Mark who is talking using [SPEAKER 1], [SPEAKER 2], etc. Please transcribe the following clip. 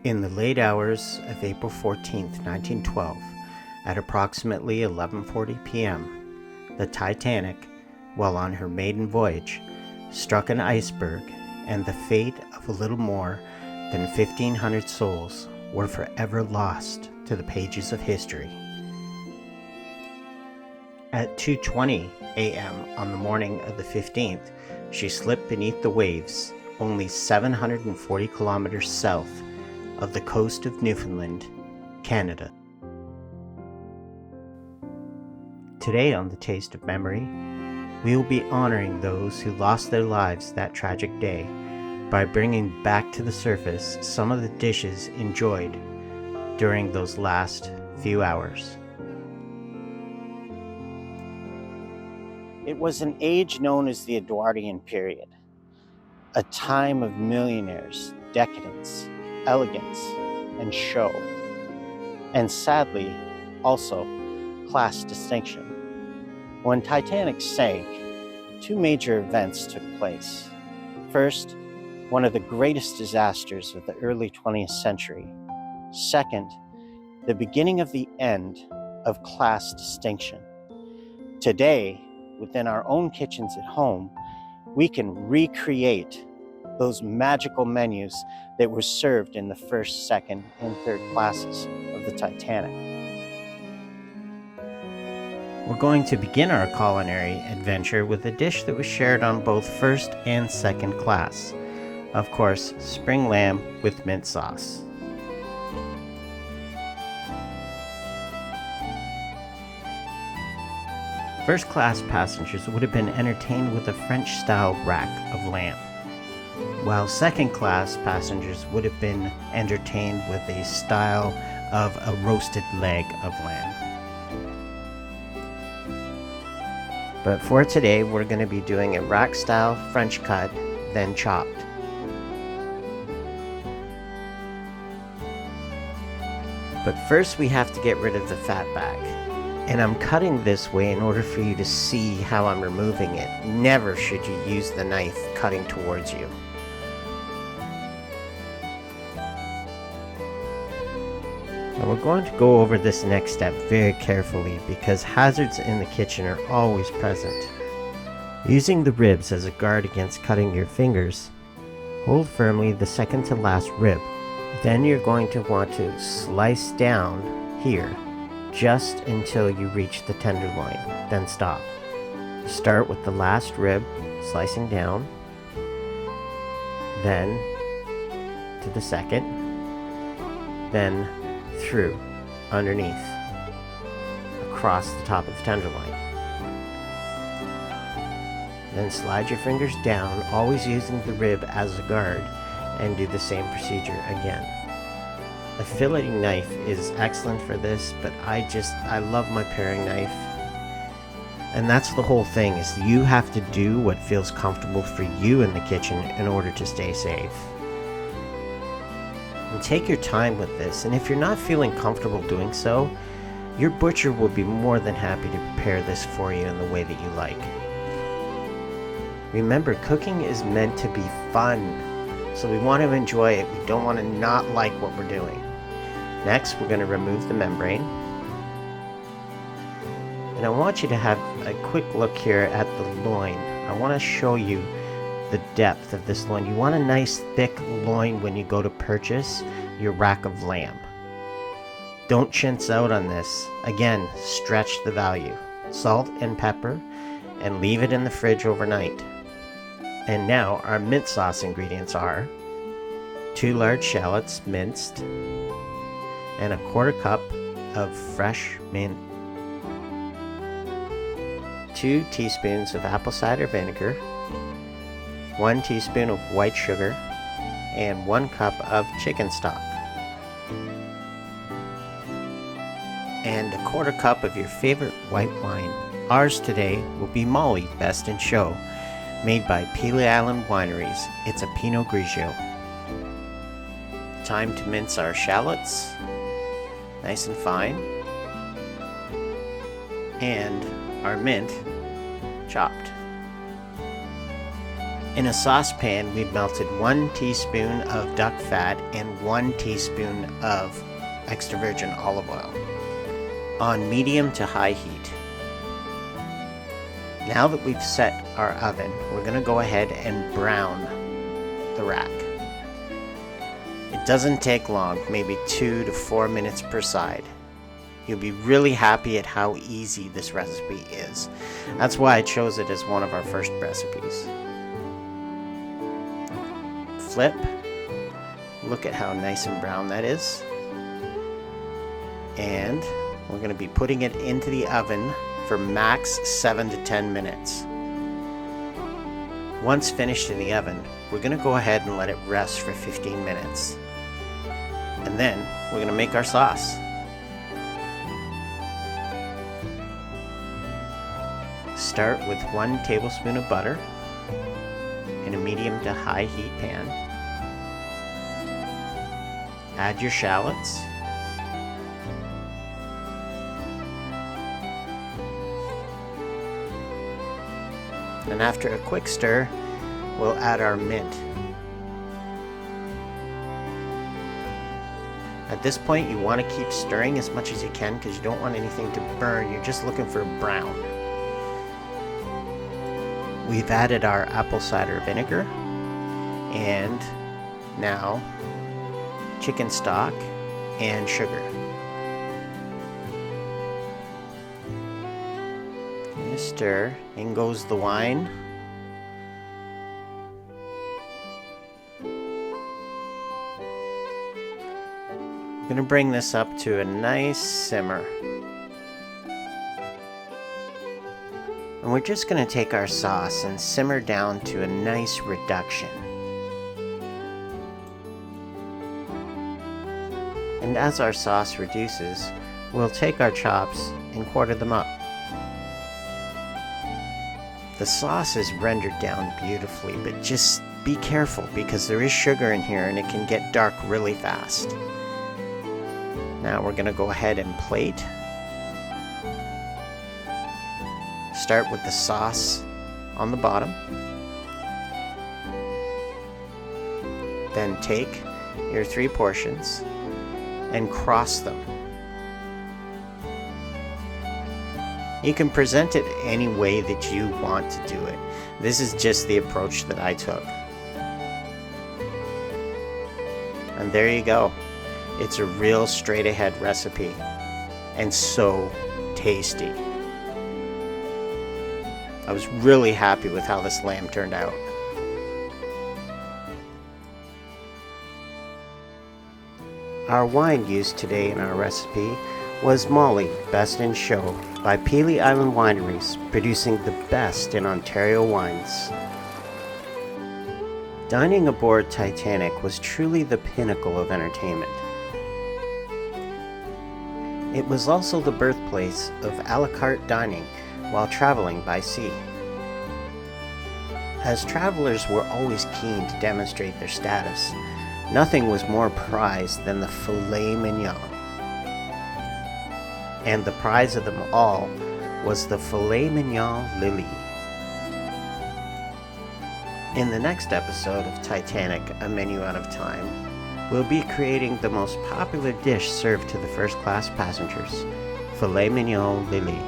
[SPEAKER 1] In the late hours of April 14th, 1912, at approximately 11:40 p.m., the Titanic, while on her maiden voyage, struck an iceberg, and the fate of a little more than 1,500 souls were forever lost to the pages of history. At 2:20 a.m. on the morning of the 15th, she slipped beneath the waves only 740 kilometers south of the coast of Newfoundland, Canada. Today on The Taste of Memory, we will be honoring those who lost their lives that tragic day by bringing back to the surface some of the dishes enjoyed during those last few hours. It was an age known as the Edwardian period, a time of millionaires, decadence, elegance, and show, and sadly, also class distinction. When Titanic sank, two major events took place. First, one of the greatest disasters of the early 20th century. Second, the beginning of the end of class distinction. Today, within our own kitchens at home, we can recreate those magical menus that were served in the first, second, and third classes of the Titanic. We're going to begin our culinary adventure with a dish that was shared on both first and second class. Of course, spring lamb with mint sauce. First class passengers would have been entertained with a French-style rack of lamb, while second class passengers would have been entertained with a style of a roasted leg of lamb. But for today, we're going to be doing a rack-style French cut, then chopped. But first we have to get rid of the fat bag. And I'm cutting this way in order for you to see how I'm removing it. Never should you use the knife cutting towards you. Now we're going to go over this next step very carefully because hazards in the kitchen are always present. Using the ribs as a guard against cutting your fingers, hold firmly the second to last rib. Then you're going to want to slice down here just until you reach the tenderloin, then stop. Start with the last rib, slicing down, then to the second, then through, underneath, across the top of the tenderloin. Then slide your fingers down, always using the rib as a guard, and do the same procedure again. A filleting knife is excellent for this, but I love my paring knife. And that's the whole thing, is you have to do what feels comfortable for you in the kitchen in order to stay safe. And take your time with this, and if you're not feeling comfortable doing so, your butcher will be more than happy to prepare this for you in the way that you like. Remember, cooking is meant to be fun. So we want to enjoy it. We don't want to not like what we're doing. Next, we're going to remove the membrane. And I want you to have a quick look here at the loin. I want to show you the depth of this loin. You want a nice thick loin when you go to purchase your rack of lamb. Don't chintz out on this. Again, stretch the value. Salt and pepper, and leave it in the fridge overnight. And now our mint sauce ingredients are 2 large shallots minced and a 1/4 cup of fresh mint, 2 teaspoons of apple cider vinegar, 1 teaspoon of white sugar, and 1 cup of chicken stock, and a 1/4 cup of your favorite white wine. Ours today will be Molly Best in Show, made by Pelee Island Wineries. It's a Pinot Grigio. Time to mince our shallots, nice and fine, and our mint chopped. In a saucepan, we've melted 1 teaspoon of duck fat and 1 teaspoon of extra virgin olive oil on medium to high heat. Now that we've set our oven, we're going to go ahead and brown the rack. It doesn't take long, maybe 2 to 4 minutes per side. You'll be really happy at how easy this recipe is. That's why I chose it as one of our first recipes. Flip. Look at how nice and brown that is. And we're going to be putting it into the oven for max 7 to 10 minutes. Once finished in the oven, we're going to go ahead and let it rest for 15 minutes. And then we're going to make our sauce. Start with 1 tablespoon of butter in a medium to high heat pan. Add your shallots. And after a quick stir, we'll add our mint. At this point, you want to keep stirring as much as you can because you don't want anything to burn. You're just looking for brown. We've added our apple cider vinegar and now chicken stock and sugar. And stir. In goes the wine. I'm going to bring this up to a nice simmer. And we're just going to take our sauce and simmer down to a nice reduction. And as our sauce reduces, we'll take our chops and quarter them up. The sauce is rendered down beautifully, but just be careful because there is sugar in here and it can get dark really fast. Now we're going to go ahead and plate. Start with the sauce on the bottom. Then take your 3 portions and cross them. You can present it any way that you want to do it. This is just the approach that I took. And there you go. It's a real straight ahead recipe and so tasty. I was really happy with how this lamb turned out. Our wine used today in our recipe was Molly Best in Show by Pelee Island Wineries, producing the best in Ontario wines. Dining aboard Titanic was truly the pinnacle of entertainment. It was also the birthplace of a la carte dining while traveling by sea. As travelers were always keen to demonstrate their status, nothing was more prized than the filet mignon. And the prize of them all was the filet mignon lily. In the next episode of Titanic, A Menu Out of Time, we'll be creating the most popular dish served to the first class passengers, filet mignon lily.